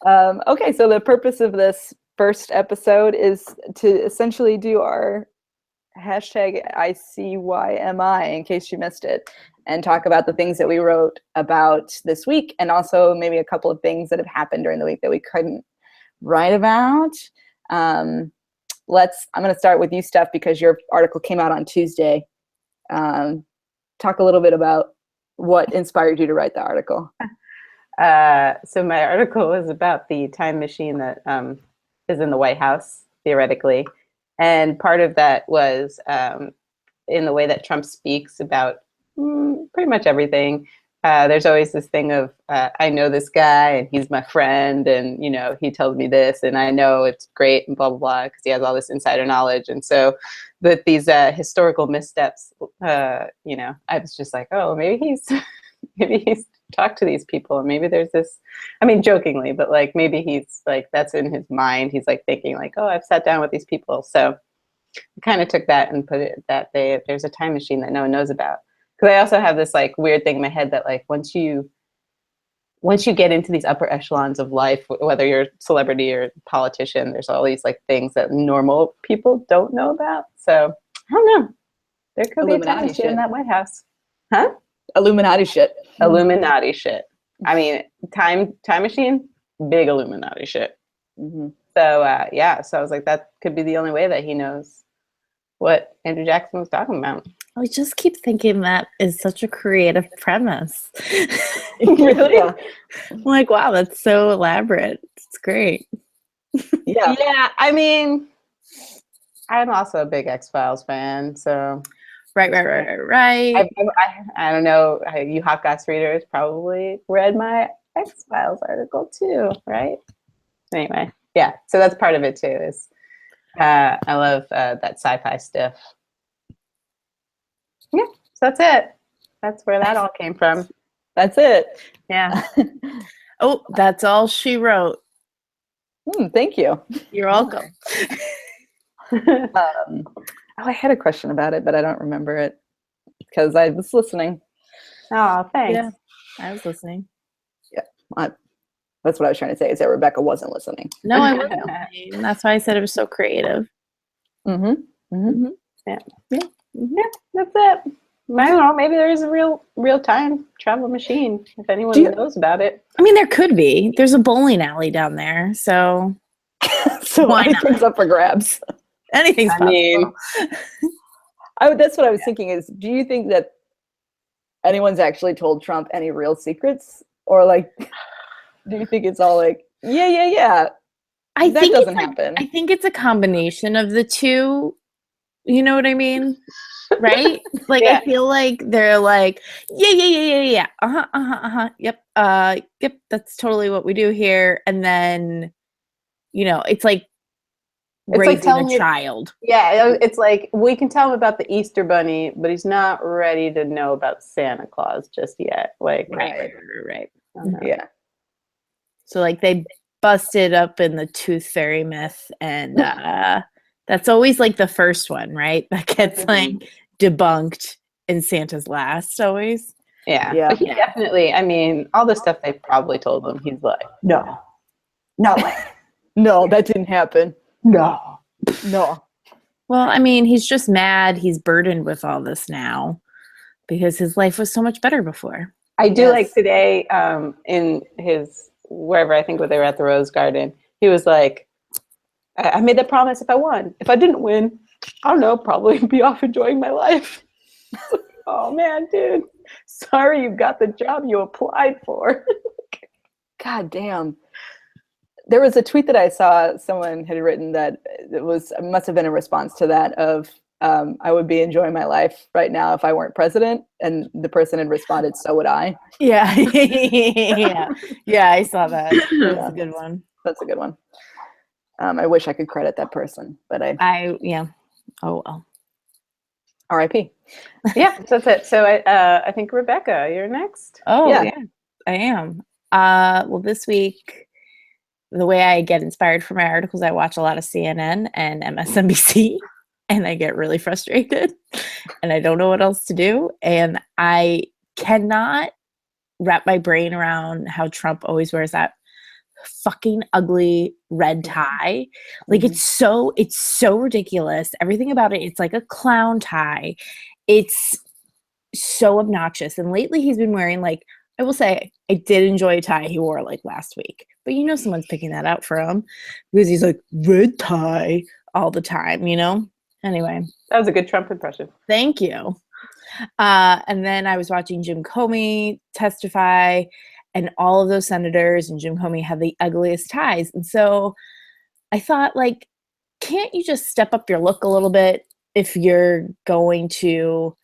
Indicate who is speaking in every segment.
Speaker 1: Okay, so the purpose of this first episode is to essentially do our hashtag ICYMI in case you missed it, and talk about the things that we wrote about this week, and also maybe a couple of things that have happened during the week that we couldn't write about. I'm going to start with you, Steph, because your article came out on Tuesday. Talk a little bit about what inspired you to write the article.
Speaker 2: So my article was about the time machine that is in the White House, theoretically. And part of that was in the way that Trump speaks about pretty much everything. There's always this thing of, I know this guy and he's my friend and, you know, he tells me this and I know it's great and blah, blah, blah, because he has all this insider knowledge. And so with these historical missteps, you know, I was just like, oh, maybe he's talked to these people and maybe there's this, I mean, jokingly, but like maybe he's like, that's in his mind. He's like thinking like, oh, I've sat down with these people. So I kind of took that and put it that there's a time machine that no one knows about. Because I also have this like weird thing in my head that like once you get into these upper echelons of life, whether you're a celebrity or politician, there's all these like things that normal people don't know about. So I don't know. There could be a time machine in that White House. Huh?
Speaker 1: Illuminati shit.
Speaker 2: Illuminati shit. I mean, time machine, big Illuminati shit.
Speaker 1: Mm-hmm.
Speaker 2: So yeah, so I was like, that could be the only way that he knows what Andrew Jackson was talking about.
Speaker 3: I just keep thinking that is such a creative premise.
Speaker 2: Really?
Speaker 1: Yeah.
Speaker 3: I'm like, wow, that's so elaborate. It's great.
Speaker 1: Yeah.
Speaker 2: Yeah, I mean, I'm also a big X-Files fan, so
Speaker 3: Right.
Speaker 2: I don't know, you Hot Goss readers probably read my X-Files article too, right? Anyway, yeah, so that's part of it too, is I love that sci-fi stuff. Yeah, so that's it. That's where that all came from.
Speaker 1: That's it.
Speaker 2: Yeah.
Speaker 3: Oh, that's all she wrote.
Speaker 1: Thank you.
Speaker 3: You're welcome.
Speaker 1: I had a question about it, but I don't remember it because I was listening.
Speaker 2: Oh, thanks.
Speaker 3: Yeah, I was listening.
Speaker 1: Yeah, that's what I was trying to say, is that Rebecca wasn't listening.
Speaker 3: No, I wasn't. That's why I said it was so creative.
Speaker 1: Mm-hmm. Mm-hmm.
Speaker 2: Yeah. That's it. I don't know. Maybe there is a real time travel machine. If anyone knows about it.
Speaker 3: I mean, there could be. There's a bowling alley down there, so
Speaker 1: why anything's up for grabs.
Speaker 3: Anything's possible.
Speaker 2: Mean,
Speaker 1: that's what I was thinking. Is do you think that anyone's actually told Trump any real secrets, or like, do you think it's all like, yeah?
Speaker 3: I
Speaker 1: that
Speaker 3: think
Speaker 1: doesn't happen.
Speaker 3: I think it's a combination of the two. You know what I mean? Right? Like,
Speaker 2: yeah.
Speaker 3: I feel like they're like, yeah. Yep. Yep. That's totally what we do here. And then, you know, it's like raising like a child.
Speaker 2: Yeah. It's like, we can tell him about the Easter Bunny, but he's not ready to know about Santa Claus just yet. Like,
Speaker 3: right.
Speaker 2: Uh-huh.
Speaker 1: Yeah.
Speaker 3: So like they busted up in the Tooth Fairy myth, and that's always like the first one, right? That gets like debunked in Santa's Last always.
Speaker 2: Yeah. But he definitely, I mean, all the stuff they probably told him, he's like, no way.
Speaker 1: No, that didn't happen.
Speaker 2: No.
Speaker 3: Well, I mean, he's just mad. He's burdened with all this now because his life was so much better before.
Speaker 2: I do like today in his, wherever I think they were at the Rose Garden, he was like, I made that promise if I won. If I didn't win, I don't know, probably be off enjoying my life. Oh man, dude. Sorry you got the job you applied for.
Speaker 1: God damn. There was a tweet that I saw someone had written that must have been a response to that of, I would be enjoying my life right now if I weren't president. And the person had responded, so would I.
Speaker 3: Yeah. Yeah, I saw that. That's a good one.
Speaker 1: That's a good one. I wish I could credit that person, but
Speaker 3: yeah. Oh, well.
Speaker 1: R.I.P.
Speaker 2: Yeah, so that's it. So I think, Rebecca, you're next.
Speaker 3: Oh, yeah, I am. Well, this week, the way I get inspired for my articles, I watch a lot of CNN and MSNBC, and I get really frustrated, and I don't know what else to do. And I cannot wrap my brain around how Trump always wears that fucking ugly red tie. Like it's so ridiculous. Everything about it, it's like a clown tie. It's so obnoxious. And lately he's been wearing, like, I will say I did enjoy a tie he wore like last week, but someone's picking that out for him because he's like red tie all the time, Anyway.
Speaker 2: That was a good Trump impression.
Speaker 3: Thank you. And then I was watching Jim Comey testify, and all of those senators and Jim Comey have the ugliest ties. And so I thought, like, can't you just step up your look a little bit if you're going to,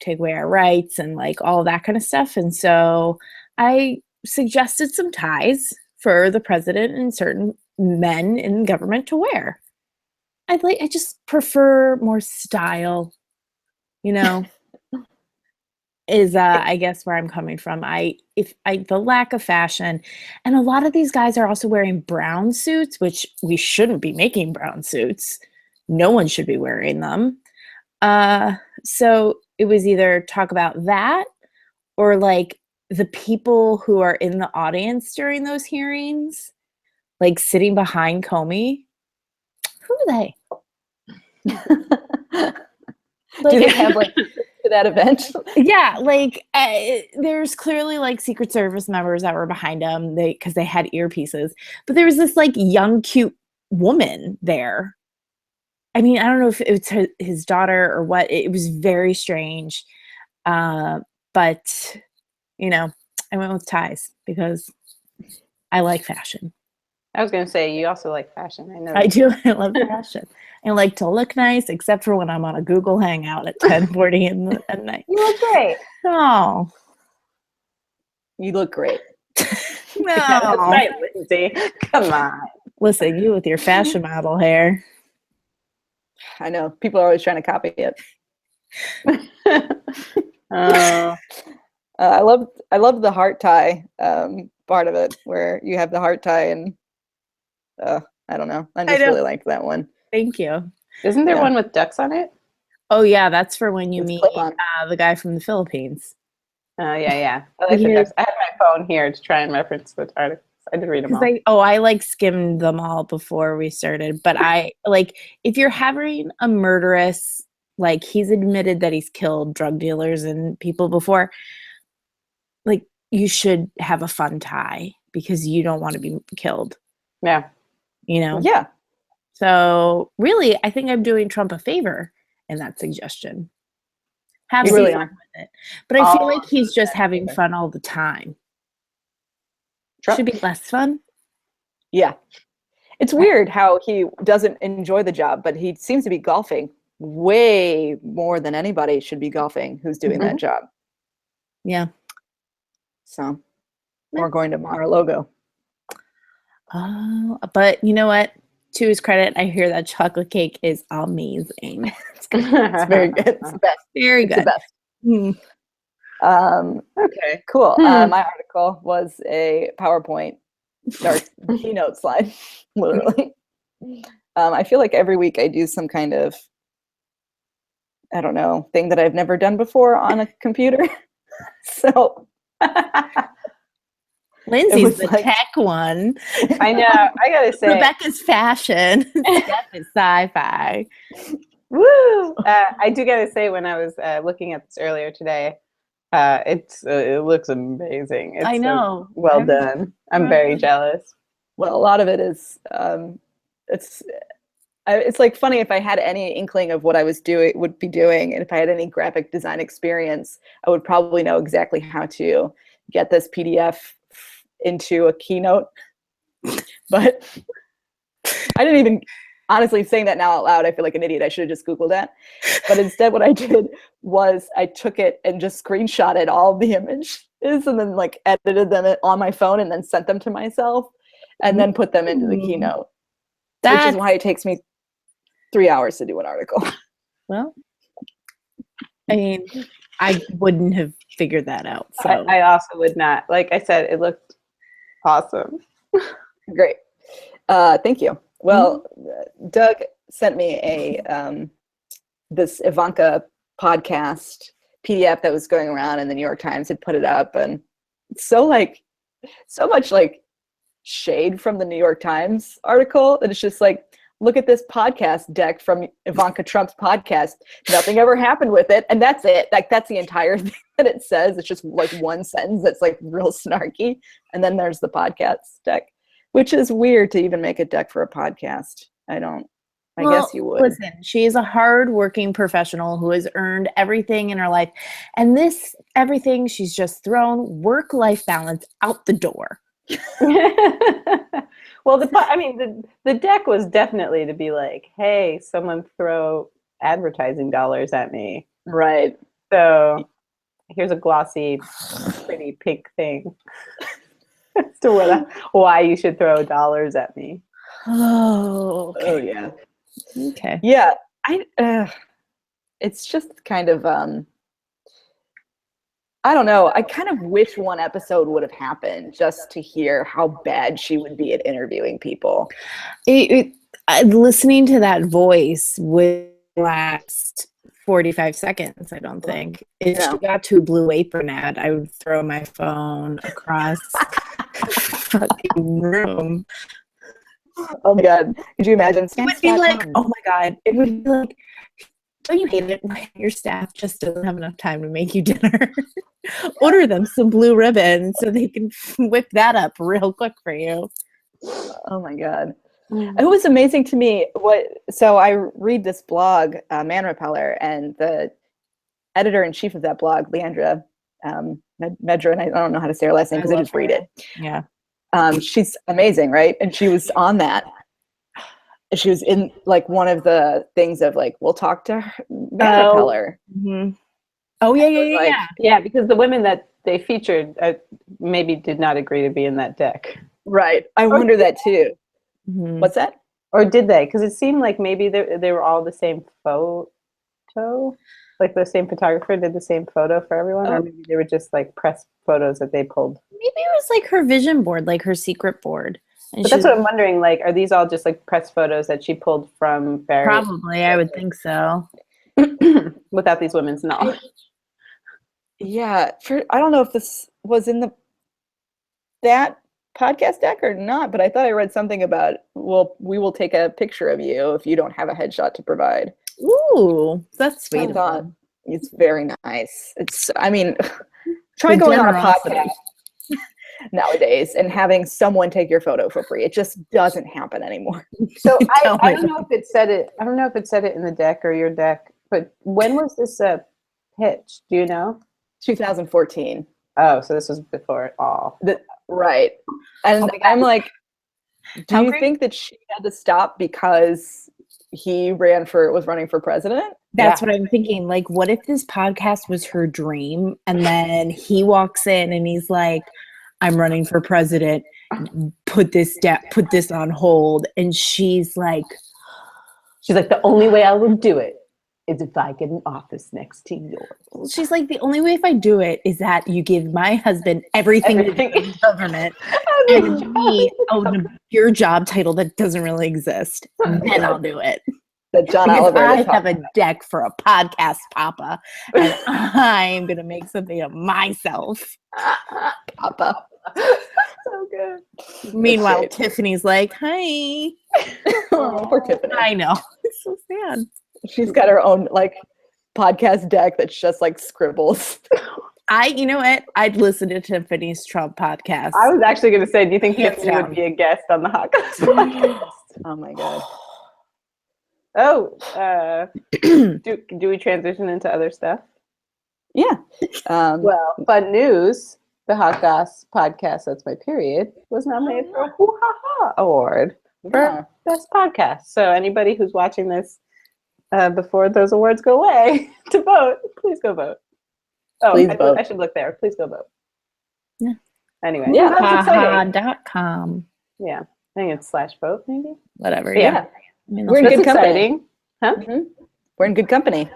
Speaker 3: take away our rights and like all that kind of stuff? And so I suggested some ties for the president and certain men in government to wear. I just prefer more style, is I guess where I'm coming from. The lack of fashion, and a lot of these guys are also wearing brown suits, which we shouldn't be making brown suits. No one should be wearing them. So it was either talk about that or like the people who are in the audience during those hearings, like sitting behind Comey. Who are they?
Speaker 1: Do they have like to that event?
Speaker 3: Yeah, like there's clearly like Secret Service members that were behind him because they had earpieces, but there was this like young cute woman there. I mean, I don't know if it's his daughter or what. It was very strange, but I went with ties because I like fashion.
Speaker 2: I was going to say, you also like fashion. I know.
Speaker 3: I do. I love fashion. I like to look nice, except for when I'm on a Google Hangout at 10:40 at night.
Speaker 2: You look great.
Speaker 3: Oh,
Speaker 1: you look great.
Speaker 3: No,
Speaker 2: that's right, Lindsay. Come on.
Speaker 3: Listen, you with your fashion model hair.
Speaker 1: I know. People are always trying to copy it. I love the heart tie part of it, where you have the heart tie, and I don't know. I just really like that one.
Speaker 3: Thank you.
Speaker 2: Isn't there one with ducks on it?
Speaker 3: Oh yeah, that's for when you
Speaker 1: It's
Speaker 3: meet the guy from the Philippines.
Speaker 2: Oh yeah. I like the ducks. I have my phone here to try and reference the articles. I did read them all.
Speaker 3: I like skimmed them all before we started, but I like if you're having a murderous, like he's admitted that he's killed drug dealers and people before, like you should have a fun tie because you don't want to be killed.
Speaker 2: Yeah.
Speaker 1: Yeah.
Speaker 3: So really, I think I'm doing Trump a favor in that suggestion. Have
Speaker 1: you really
Speaker 3: fun
Speaker 1: are.
Speaker 3: with it. But I feel like he's just having fun all the time. Trump should be less fun.
Speaker 1: Yeah. It's weird how he doesn't enjoy the job, but he seems to be golfing way more than anybody should be golfing who's doing that job.
Speaker 3: Yeah.
Speaker 1: So, or going to Mar-a-Lago.
Speaker 3: Oh, but you know what? To his credit, I hear that chocolate cake is amazing.
Speaker 1: It's very good. It's the best.
Speaker 3: Very good.
Speaker 1: It's the best. Okay, cool. My article was a PowerPoint keynote slide, literally. I feel like every week I do some kind of, I don't know, thing that I've never done before on a computer. So
Speaker 3: Lindsay's the tech one.
Speaker 2: I know. I gotta say,
Speaker 3: Rebecca's fashion. Steph is sci-fi.
Speaker 2: Woo! I do gotta say, when I was looking at this earlier today, it looks amazing. It's
Speaker 3: I know.
Speaker 2: So well done. I'm very jealous.
Speaker 1: Well, a lot of it is it's like funny, if I had any inkling of what I would be doing, and if I had any graphic design experience, I would probably know exactly how to get this PDF into a keynote. But I didn't even, honestly, saying that now out loud, I feel like an idiot. I should have just Googled that. But instead what I did was I took it and just screenshotted all of the images and then like edited them on my phone and then sent them to myself and then put them into the keynote. Which is why it takes me 3 hours to do an article.
Speaker 3: Well, I mean, I wouldn't have figured that out. So
Speaker 2: I also would not. Like I said, it looked awesome.
Speaker 1: Great. Thank you. Well, Doug sent me this Ivanka podcast PDF that was going around, and the New York Times had put it up, and so much like shade from the New York Times article. And it's just like, look at this podcast deck from Ivanka Trump's podcast. Nothing ever happened with it. And that's it. Like, that's the entire thing that it says. It's just like one sentence that's like real snarky. And then there's the podcast deck, which is weird to even make a deck for a podcast. I guess you would.
Speaker 3: Listen, she is a hard-working professional who has earned everything in her life. And this, everything, she's just thrown work-life balance out the door.
Speaker 2: Well, the deck was definitely to be like, hey, someone throw advertising dollars at me.
Speaker 1: Right.
Speaker 2: So here's a glossy, pretty pink thing as to why you should throw dollars at me.
Speaker 3: Oh, okay.
Speaker 1: Oh, yeah.
Speaker 3: Okay.
Speaker 1: Yeah. It's just kind of, I don't know. I kind of wish one episode would have happened just to hear how bad she would be at interviewing people.
Speaker 3: Listening to that voice would last 45 seconds, I don't think. If she got to a Blue Apron ad, I would throw my phone across the fucking room.
Speaker 1: Oh my God. Could you imagine?
Speaker 3: It would be like, oh my God. It would be like, don't you hate it when your staff just doesn't have enough time to make you dinner? Order them some Blue Ribbon so they can whip that up real quick for you.
Speaker 1: Oh my God. It was amazing to me. So I read this blog, Man Repeller, and the editor-in-chief of that blog, Leandra Medra, and I don't know how to say her last name because I just read it.
Speaker 3: Yeah.
Speaker 1: She's amazing, right? And she was on that. She was in like one of the things of like, we'll talk to her, Man Repeller.
Speaker 3: Mm-hmm. Oh, yeah.
Speaker 2: Yeah, because the women that they featured maybe did not agree to be in that deck.
Speaker 1: Right. I wonder that too.
Speaker 3: Mm-hmm.
Speaker 1: What's that?
Speaker 2: Or did they? Because it seemed like maybe they were all the same photo. Like the same photographer did the same photo for everyone, or maybe they were just like press photos that they pulled.
Speaker 3: Maybe it was like her vision board, like her secret board. And
Speaker 2: but that's what I'm wondering. Like, are these all just like press photos that she pulled from various?
Speaker 3: Probably, I would think so.
Speaker 2: Without these women's knowledge.
Speaker 1: Yeah, I don't know if this was in that podcast deck or not, but I thought I read something about, well, we will take a picture of you if you don't have a headshot to provide.
Speaker 3: Ooh, that's sweet.
Speaker 1: I thought it's very nice. Try going on a podcast nowadays and having someone take your photo for free. It just doesn't happen anymore.
Speaker 2: So I don't know if it said it. I don't know if it said it in the deck or your deck. But when was this pitch? Do you know?
Speaker 1: 2014.
Speaker 2: Oh, so this was before it all.
Speaker 1: Right. And I'm like, do you think that she had to stop because he was running for president?
Speaker 3: That's what I'm thinking. Like, what if this podcast was her dream and then he walks in and he's like, I'm running for president, put this on hold. And she's like,
Speaker 2: the only way I will do it is if I get an office next to yours.
Speaker 3: She's like, the only way if I do it is that you give my husband everything in the government and me your job title that doesn't really exist. And then I'll do it.
Speaker 1: That John
Speaker 3: because
Speaker 1: Oliver
Speaker 3: I have a deck for a podcast, Papa, and I'm gonna make something of myself.
Speaker 1: Papa. So good.
Speaker 3: Meanwhile, Tiffany's like, hi.
Speaker 1: Oh, poor Tiffany.
Speaker 3: I know. It's so sad.
Speaker 1: She's got her own like podcast deck that's just like scribbles.
Speaker 3: You know what? I'd listen to Tiffany's Trump podcast.
Speaker 2: I was actually going to say, do you think Tiffany would be a guest on the Hot Goss podcast?
Speaker 1: Oh my God.
Speaker 2: Oh, do we transition into other stuff?
Speaker 1: Yeah.
Speaker 2: Well, fun news. The Hot Goss podcast, that's my period, was nominated for a Hoo Ha Ha Award for Best Podcast. So anybody who's watching this before those awards go away to vote, please go vote. Oh,
Speaker 1: vote.
Speaker 2: I should look there. Please go vote.
Speaker 3: Yeah.
Speaker 2: Anyway.
Speaker 1: Yeah.
Speaker 3: HaHa.com.
Speaker 2: Yeah. I think it's /vote maybe.
Speaker 3: Whatever.
Speaker 1: Yeah.
Speaker 3: I mean,
Speaker 1: We're in good company.
Speaker 2: Huh?
Speaker 1: Mm-hmm. We're in good company.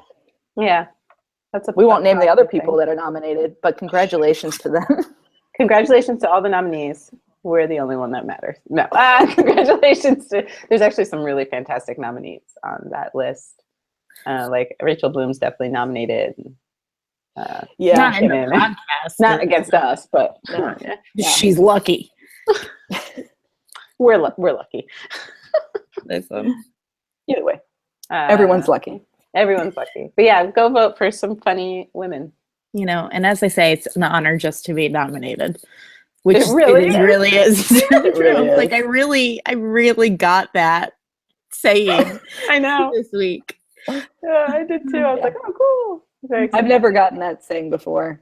Speaker 2: Yeah.
Speaker 1: We won't name the other people that are nominated, but congratulations to them.
Speaker 2: Congratulations to all the nominees. We're the only one that matters. No. Congratulations to, there's actually some really fantastic nominees on that list. Like Rachel Bloom's definitely nominated.
Speaker 1: Yeah.
Speaker 3: Not in the podcast.
Speaker 2: Not against us, but
Speaker 3: she's lucky.
Speaker 2: we're lucky.
Speaker 3: Listen.
Speaker 1: Either way, everyone's lucky.
Speaker 2: Everyone's lucky. But yeah, go vote for some funny women.
Speaker 3: You know, and as I say, it's an honor just to be nominated. Which
Speaker 2: It really is.
Speaker 3: really is.
Speaker 1: It really is.
Speaker 3: Like I really got that saying
Speaker 2: I know.
Speaker 3: this week.
Speaker 2: Yeah, I did too. I was like, oh, cool. Very
Speaker 1: I've
Speaker 2: excited.
Speaker 1: never gotten that saying before.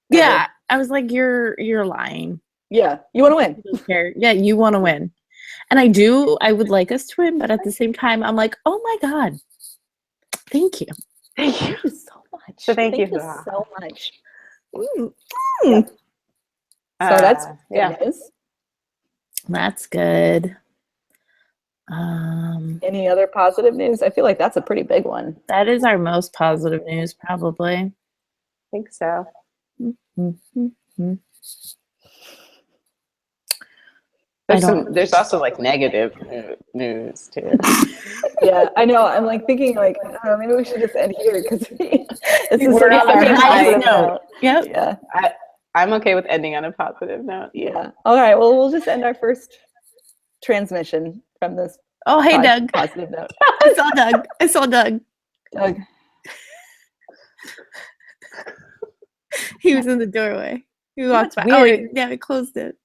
Speaker 3: Yeah, I was like, you're lying.
Speaker 1: Yeah, you want to win.
Speaker 3: You don't care. Yeah, you want to win, and I would like us to win, but at the same time, I'm like, oh my god, thank you.
Speaker 2: Thank you.
Speaker 1: Thank you so much.
Speaker 2: So thank you
Speaker 1: so much.
Speaker 3: Mm.
Speaker 1: Yeah. So that's good
Speaker 2: yeah.
Speaker 1: news.
Speaker 3: That's good.
Speaker 1: Any other positive news? I feel like that's a pretty big one.
Speaker 3: That is our most positive news, probably.
Speaker 2: I think so.
Speaker 3: Mm-hmm.
Speaker 2: There's also like negative news too.
Speaker 1: Yeah, I know. I'm like thinking like, I don't know, maybe we should just end here because this is
Speaker 2: We're on
Speaker 1: such
Speaker 2: our
Speaker 1: a
Speaker 2: highest
Speaker 1: positive
Speaker 3: note. Yep.
Speaker 1: Yeah,
Speaker 2: I'm okay with ending on a positive note.
Speaker 1: yeah. All right. Well, we'll just end our first transmission from this.
Speaker 3: Oh, hey, Doug.
Speaker 1: Positive note.
Speaker 3: I saw Doug.
Speaker 1: Doug.
Speaker 3: He was in the doorway. He walked by.
Speaker 1: Weird.
Speaker 3: Oh, wait, yeah, we closed it.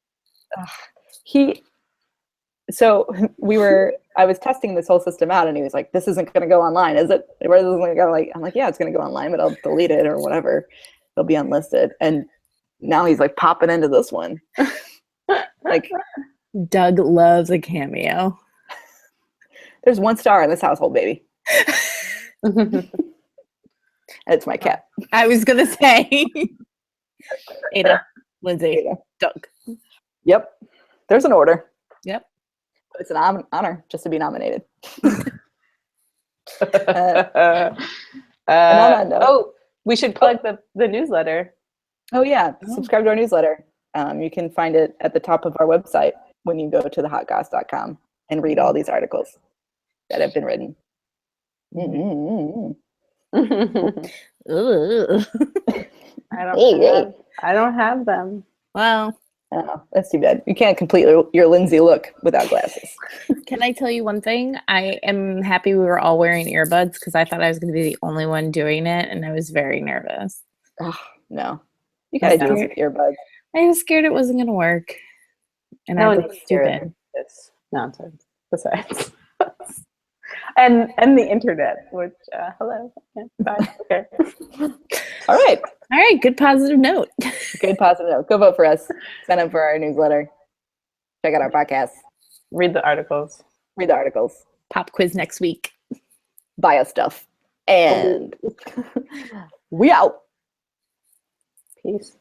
Speaker 1: I was testing this whole system out and he was like, this isn't going to go online, is it? Where is it going to go? I'm like, yeah, it's going to go online, but I'll delete it or whatever. It'll be unlisted. And now he's like popping into this one. Like,
Speaker 3: Doug loves a cameo.
Speaker 1: there's 1 star in this household, baby. It's my cat.
Speaker 3: I was going to say Ada, Lindsay,
Speaker 1: Ada.
Speaker 3: Doug.
Speaker 1: Yep. There's an order.
Speaker 3: Yep.
Speaker 1: But it's an honor just to be nominated.
Speaker 2: We should plug the newsletter.
Speaker 1: Oh, yeah. Subscribe to our newsletter. You can find it at the top of our website when you go to thehotgoss.com and read all these articles that have been written.
Speaker 2: I don't have them.
Speaker 3: Well,
Speaker 1: oh, that's too bad. You can't complete your Lindsay look without glasses.
Speaker 3: can I tell you one thing? I am happy we were all wearing earbuds because I thought I was going to be the only one doing it, and I was very nervous.
Speaker 1: Oh, no. You gotta do this with earbuds.
Speaker 3: I was scared it wasn't going to work. And I looked stupid.
Speaker 2: It's nonsense. Besides. and the internet, which hello. Yeah, bye. Okay.
Speaker 1: All right.
Speaker 3: All right. Good positive note.
Speaker 1: Good positive note. Go vote for us. Sign up for our newsletter. Check out our podcast.
Speaker 2: Read the articles.
Speaker 1: Read the articles.
Speaker 3: Pop quiz next week.
Speaker 1: Buy us stuff. And we out.
Speaker 2: Peace.